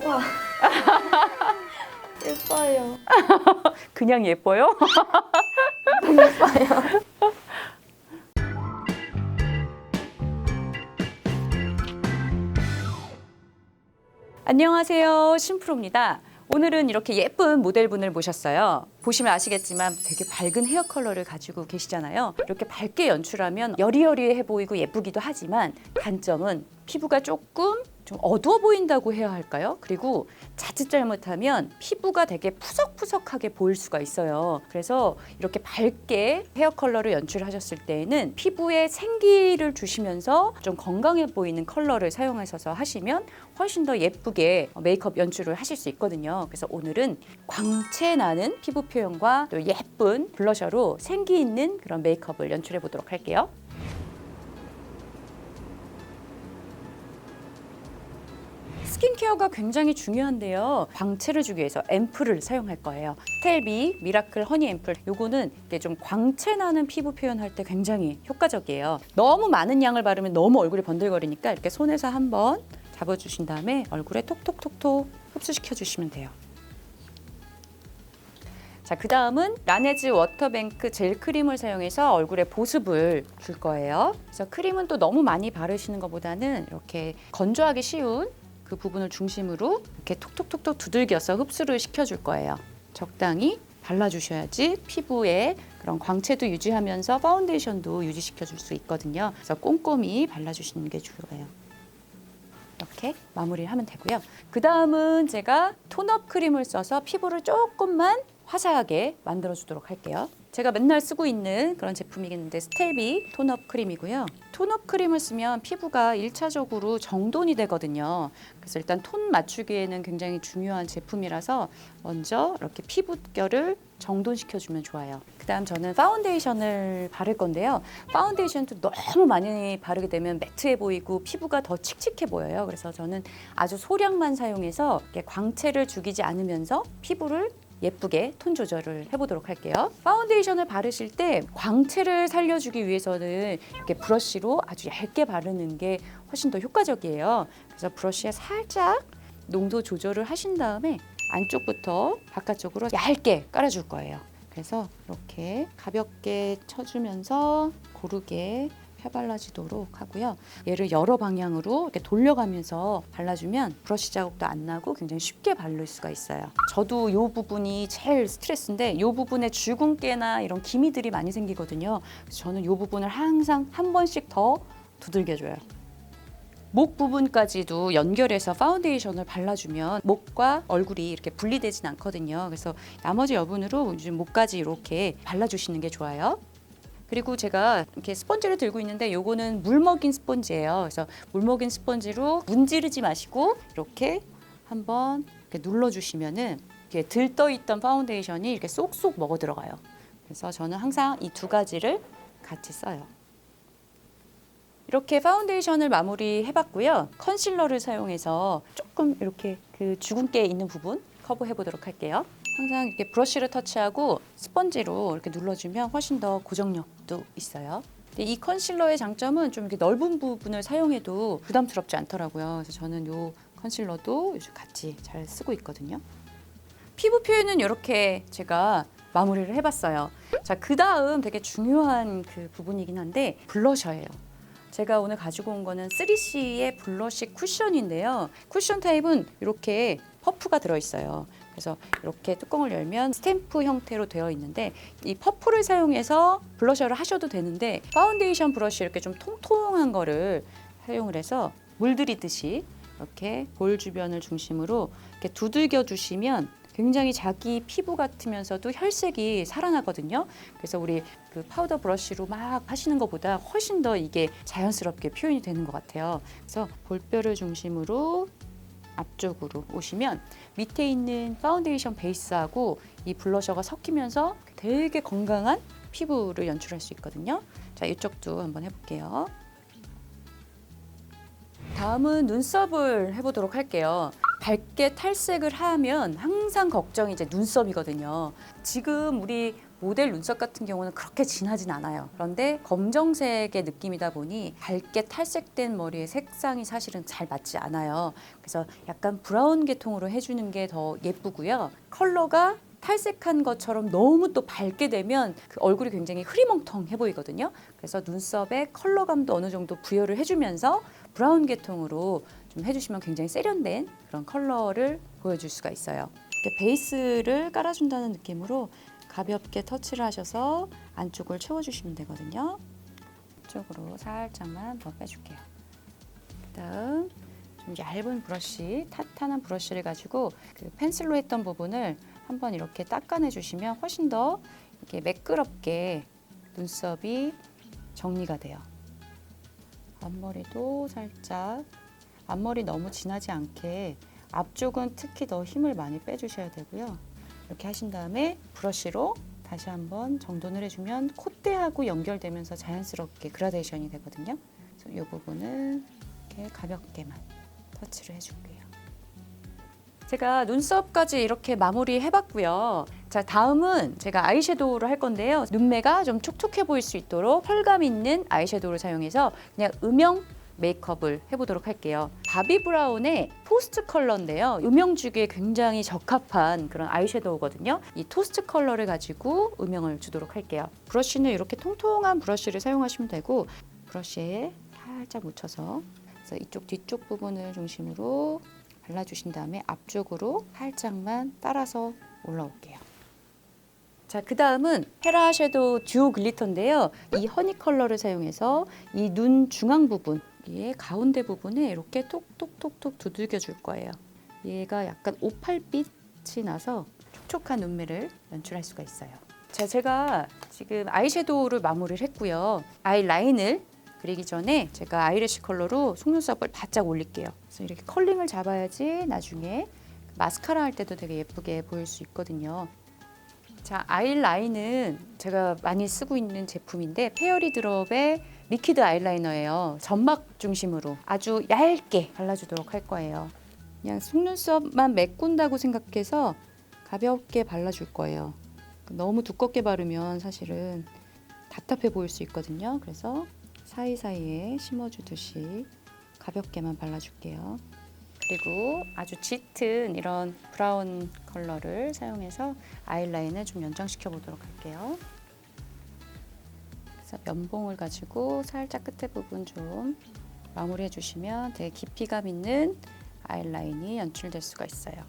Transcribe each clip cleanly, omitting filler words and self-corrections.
와. 예뻐요. 그냥 예뻐요? 예뻐요. 안녕하세요, 신프로입니다. 오늘은 이렇게 예쁜 모델분을 모셨어요. 보시면 아시겠지만 되게 밝은 헤어 컬러를 가지고 계시잖아요. 이렇게 밝게 연출하면 여리여리해 보이고 예쁘기도 하지만 단점은 피부가 조금 좀 어두워 보인다고 해야 할까요? 그리고 자칫 잘못하면 피부가 되게 푸석푸석하게 보일 수가 있어요. 그래서 이렇게 밝게 헤어 컬러를 연출하셨을 때에는 피부에 생기를 주시면서 좀 건강해 보이는 컬러를 사용하셔서 하시면 훨씬 더 예쁘게 메이크업 연출을 하실 수 있거든요. 그래서 오늘은 광채 나는 피부 표현과 또 예쁜 블러셔로 생기 있는 그런 메이크업을 연출해 보도록 할게요. 스킨케어가 굉장히 중요한데요. 광채를 주기 위해서 앰플을 사용할 거예요. 스텔비 미라클 허니 앰플. 요거는 이게 좀 광채 나는 피부 표현할 때 굉장히 효과적이에요. 너무 많은 양을 바르면 너무 얼굴이 번들거리니까 이렇게 손에서 한번 잡아주신 다음에 얼굴에 톡톡톡톡 흡수시켜 주시면 돼요. 자, 그 다음은 라네즈 워터뱅크 젤 크림을 사용해서 얼굴에 보습을 줄 거예요. 그래서 크림은 또 너무 많이 바르시는 것보다는 이렇게 건조하기 쉬운 그 부분을 중심으로 이렇게 톡톡톡톡 두들겨서 흡수를 시켜줄 거예요. 적당히 발라주셔야지 피부에 그런 광채도 유지하면서 파운데이션도 유지시켜줄 수 있거든요. 그래서 꼼꼼히 발라주시는 게 중요해요. 이렇게 마무리를 하면 되고요. 그 다음은 제가 톤업 크림을 써서 피부를 조금만 화사하게 만들어주도록 할게요. 제가 맨날 쓰고 있는 그런 제품이겠는데 스텔비 톤업 크림이고요. 톤업 크림을 쓰면 피부가 1차적으로 정돈이 되거든요. 그래서 일단 톤 맞추기에는 굉장히 중요한 제품이라서 먼저 이렇게 피부결을 정돈시켜주면 좋아요. 그 다음 저는 파운데이션을 바를 건데요. 파운데이션도 너무 많이 바르게 되면 매트해 보이고 피부가 더 칙칙해 보여요. 그래서 저는 아주 소량만 사용해서 이렇게 광채를 죽이지 않으면서 피부를 예쁘게 톤 조절을 해보도록 할게요. 파운데이션을 바르실 때 광채를 살려주기 위해서는 이렇게 브러쉬로 아주 얇게 바르는 게 훨씬 더 효과적이에요. 그래서 브러쉬에 살짝 농도 조절을 하신 다음에 안쪽부터 바깥쪽으로 얇게 깔아줄 거예요. 그래서 이렇게 가볍게 쳐주면서 고르게 펴발라지도록 하고요. 얘를 여러 방향으로 이렇게 돌려가면서 발라주면 브러쉬 자국도 안 나고 굉장히 쉽게 바를 수가 있어요. 저도 이 부분이 제일 스트레스인데 이 부분에 주근깨나 이런 기미들이 많이 생기거든요. 그래서 저는 이 부분을 항상 한 번씩 더 두들겨줘요. 목 부분까지도 연결해서 파운데이션을 발라주면 목과 얼굴이 이렇게 분리되진 않거든요. 그래서 나머지 여분으로 목까지 이렇게 발라주시는 게 좋아요. 그리고 제가 이렇게 스펀지를 들고 있는데 요거는 물 먹인 스펀지예요. 그래서 물 먹인 스펀지로 문지르지 마시고 이렇게 한번 이렇게 눌러주시면은 이렇게 들떠 있던 파운데이션이 이렇게 쏙쏙 먹어 들어가요. 그래서 저는 항상 이 두 가지를 같이 써요. 이렇게 파운데이션을 마무리 해봤고요. 컨실러를 사용해서 조금 이렇게 그 주근깨 있는 부분 커버해 보도록 할게요. 항상 이렇게 브러쉬를 터치하고 스펀지로 이렇게 눌러주면 훨씬 더 고정력도 있어요. 근데 이 컨실러의 장점은 좀 이렇게 넓은 부분을 사용해도 부담스럽지 않더라고요. 그래서 저는 이 컨실러도 요즘 같이 잘 쓰고 있거든요. 피부 표현은 이렇게 제가 마무리를 해봤어요. 자, 그 다음 되게 중요한 그 부분이긴 한데 블러셔예요. 제가 오늘 가지고 온 거는 3CE의 블러쉬 쿠션인데요. 쿠션 타입은 이렇게 퍼프가 들어있어요. 그래서 이렇게 뚜껑을 열면 스탬프 형태로 되어 있는데 이 퍼프를 사용해서 블러셔를 하셔도 되는데 파운데이션 브러쉬 이렇게 좀 통통한 거를 사용을 해서 물들이듯이 이렇게 볼 주변을 중심으로 이렇게 두들겨 주시면 굉장히 자기 피부 같으면서도 혈색이 살아나거든요. 그래서 우리 그 파우더 브러쉬로 막 하시는 것보다 훨씬 더 이게 자연스럽게 표현이 되는 것 같아요. 그래서 볼뼈를 중심으로 앞쪽으로 오시면 밑에 있는 파운데이션 베이스하고 이 블러셔가 섞이면서 되게 건강한 피부를 연출할 수 있거든요. 자, 이쪽도 한번 해볼게요. 다음은 눈썹을 해보도록 할게요. 밝게 탈색을 하면 항상 걱정이 이제 눈썹이거든요. 지금 우리 모델 눈썹 같은 경우는 그렇게 진하진 않아요. 그런데 검정색의 느낌이다 보니 밝게 탈색된 머리의 색상이 사실은 잘 맞지 않아요. 그래서 약간 브라운 계통으로 해주는 게 더 예쁘고요. 컬러가 탈색한 것처럼 너무 또 밝게 되면 그 얼굴이 굉장히 흐리멍텅해 보이거든요. 그래서 눈썹에 컬러감도 어느 정도 부여를 해주면서 브라운 계통으로 좀 해주시면 굉장히 세련된 그런 컬러를 보여줄 수가 있어요. 이렇게 베이스를 깔아준다는 느낌으로 가볍게 터치를 하셔서 안쪽을 채워주시면 되거든요. 이쪽으로 살짝만 더 빼줄게요. 그다음 좀 얇은 브러쉬, 탄탄한 브러쉬를 가지고 그 펜슬로 했던 부분을 한번 이렇게 닦아내 주시면 훨씬 더 이렇게 매끄럽게 눈썹이 정리가 돼요. 앞머리도 살짝, 앞머리 너무 진하지 않게 앞쪽은 특히 더 힘을 많이 빼주셔야 되고요. 이렇게 하신 다음에 브러쉬로 다시 한번 정돈을 해주면 콧대하고 연결되면서 자연스럽게 그라데이션이 되거든요. 그래서 이 부분은 이렇게 가볍게만 터치를 해줄게요. 제가 눈썹까지 이렇게 마무리 해봤고요. 자, 다음은 제가 아이섀도우를 할 건데요. 눈매가 좀 촉촉해 보일 수 있도록 펄감 있는 아이섀도우를 사용해서 그냥 음영 메이크업을 해보도록 할게요. 바비 브라운의 토스트 컬러인데요. 음영 주기에 굉장히 적합한 그런 아이섀도우거든요. 이 토스트 컬러를 가지고 음영을 주도록 할게요. 브러쉬는 이렇게 통통한 브러쉬를 사용하시면 되고 브러쉬에 살짝 묻혀서 그래서 이쪽 뒤쪽 부분을 중심으로 발라주신 다음에 앞쪽으로 살짝만 따라서 올라올게요. 자, 그 다음은 헤라 섀도우 듀오 글리터인데요. 이 허니 컬러를 사용해서 이 눈 중앙 부분, 이 가운데 부분에 이렇게 톡톡톡톡 두들겨 줄 거예요. 얘가 약간 오팔빛이 나서 촉촉한 눈매를 연출할 수가 있어요. 자, 제가 지금 아이섀도우를 마무리를 했고요. 아이라인을 그리기 전에 제가 아이래쉬 컬러로 속눈썹을 바짝 올릴게요. 그래서 이렇게 컬링을 잡아야지 나중에 마스카라 할 때도 되게 예쁘게 보일 수 있거든요. 자, 아이라인은 제가 많이 쓰고 있는 제품인데 페어리 드롭의 리퀴드 아이라이너예요. 점막 중심으로 아주 얇게 발라주도록 할 거예요. 그냥 속눈썹만 메꾼다고 생각해서 가볍게 발라줄 거예요. 너무 두껍게 바르면 사실은 답답해 보일 수 있거든요. 그래서 사이사이에 심어주듯이 가볍게만 발라줄게요. 그리고 아주 짙은 이런 브라운 컬러를 사용해서 아이라인을 좀 연장시켜 보도록 할게요. 그래서 면봉을 가지고 살짝 끝에 부분 좀 마무리해 주시면 되게 깊이감 있는 아이라인이 연출될 수가 있어요.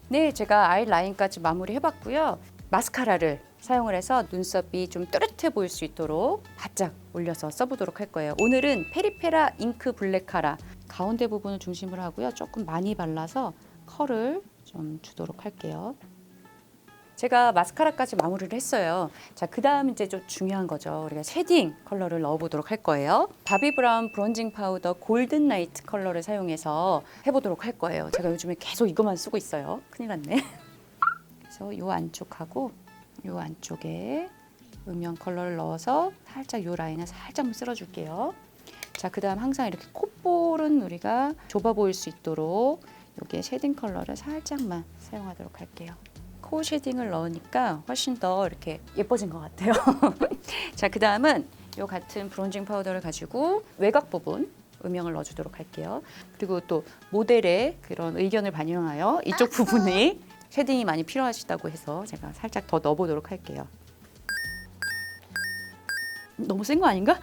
네, 제가 아이라인까지 마무리 해봤고요. 마스카라를 사용을 해서 눈썹이 좀 또렷해 보일 수 있도록 바짝 올려서 써보도록 할 거예요. 오늘은 페리페라 잉크 블랙 카라 가운데 부분을 중심으로 하고요. 조금 많이 발라서 컬을 좀 주도록 할게요. 제가 마스카라까지 마무리를 했어요. 자, 그 다음 이제 좀 중요한 거죠. 우리가 쉐딩 컬러를 넣어보도록 할 거예요. 바비 브라운 브론징 파우더 골든 라이트 컬러를 사용해서 해보도록 할 거예요. 제가 요즘에 계속 이것만 쓰고 있어요. 큰일 났네. 그래서 이 안쪽하고 이 안쪽에 음영 컬러를 넣어서 살짝 이 라인을 살짝 쓸어줄게요. 자, 그 다음 항상 이렇게 콧볼은 우리가 좁아 보일 수 있도록 여기에 쉐딩 컬러를 살짝만 사용하도록 할게요. 코 쉐딩을 넣으니까 훨씬 더 이렇게 예뻐진 것 같아요. 자, 그 다음은 이 같은 브론징 파우더를 가지고 외곽 부분 음영을 넣어주도록 할게요. 그리고 또 모델의 그런 의견을 반영하여 이쪽 부분에 쉐딩이 많이 필요하시다고 해서 제가 살짝 더 넣어보도록 할게요. 너무 센 거 아닌가?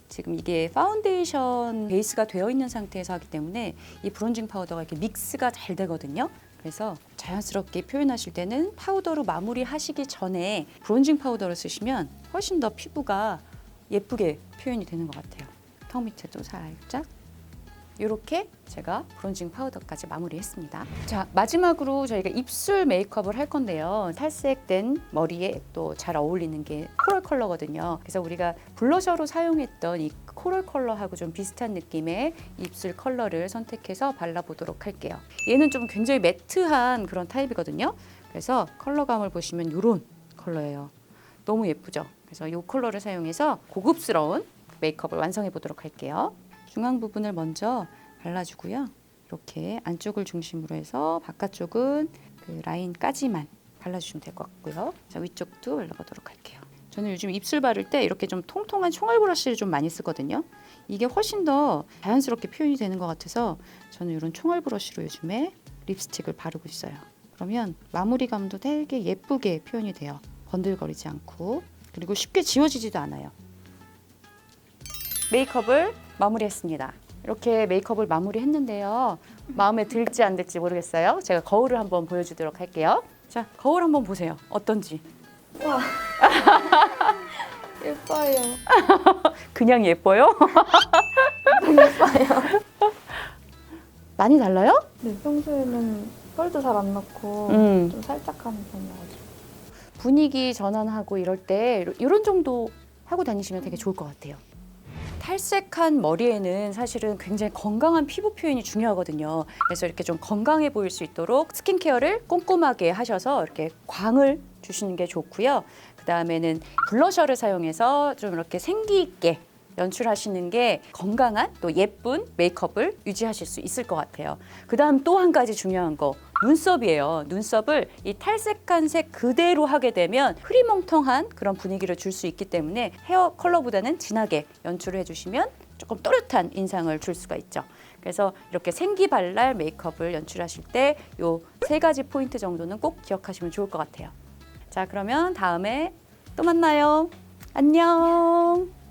지금 이게 파운데이션 베이스가 되어 있는 상태에서 하기 때문에 이 브론징 파우더가 이렇게 믹스가 잘 되거든요. 그래서 자연스럽게 표현하실 때는 파우더로 마무리하시기 전에 브론징 파우더를 쓰시면 훨씬 더 피부가 예쁘게 표현이 되는 것 같아요. 턱 밑에도 살짝 이렇게 제가 브론징 파우더까지 마무리했습니다. 자, 마지막으로 저희가 입술 메이크업을 할 건데요. 탈색된 머리에 또 잘 어울리는 게 코럴 컬러거든요. 그래서 우리가 블러셔로 사용했던 이 코럴 컬러하고 좀 비슷한 느낌의 입술 컬러를 선택해서 발라보도록 할게요. 얘는 좀 굉장히 매트한 그런 타입이거든요. 그래서 컬러감을 보시면 이런 컬러예요. 너무 예쁘죠? 그래서 이 컬러를 사용해서 고급스러운 메이크업을 완성해 보도록 할게요. 중앙 부분을 먼저 발라주고요. 이렇게 안쪽을 중심으로 해서 바깥쪽은 그 라인까지만 발라주시면 될 것 같고요. 자, 위쪽도 발라보도록 할게요. 저는 요즘 입술 바를 때 이렇게 좀 통통한 총알 브러쉬를 좀 많이 쓰거든요. 이게 훨씬 더 자연스럽게 표현이 되는 것 같아서 저는 이런 총알 브러쉬로 요즘에 립스틱을 바르고 있어요. 그러면 마무리감도 되게 예쁘게 표현이 돼요. 번들거리지 않고, 그리고 쉽게 지워지지도 않아요. 메이크업을 마무리했습니다. 이렇게 메이크업을 마무리했는데요. 마음에 들지 안 들지 모르겠어요. 제가 거울을 한번 보여주도록 할게요. 자, 거울 한번 보세요. 어떤지. 와. 예뻐요. 그냥 예뻐요? 예뻐요. 많이 달라요? 네, 평소에는 펄도 잘 안 넣고 좀 살짝 하는 편이어가지고. 분위기 전환하고 이럴 때 이런 정도 하고 다니시면 되게 좋을 것 같아요. 탈색한 머리에는 사실은 굉장히 건강한 피부 표현이 중요하거든요. 그래서 이렇게 좀 건강해 보일 수 있도록 스킨케어를 꼼꼼하게 하셔서 이렇게 광을 주시는 게 좋고요. 그 다음에는 블러셔를 사용해서 좀 이렇게 생기 있게 연출하시는 게 건강한 또 예쁜 메이크업을 유지하실 수 있을 것 같아요. 그 다음 또 한 가지 중요한 거, 눈썹이에요. 눈썹을 이 탈색한 색 그대로 하게 되면 흐리멍텅한 그런 분위기를 줄 수 있기 때문에 헤어 컬러보다는 진하게 연출을 해주시면 조금 또렷한 인상을 줄 수가 있죠. 그래서 이렇게 생기발랄 메이크업을 연출하실 때 요 3가지 포인트 정도는 꼭 기억하시면 좋을 것 같아요. 자, 그러면 다음에 또 만나요. 안녕.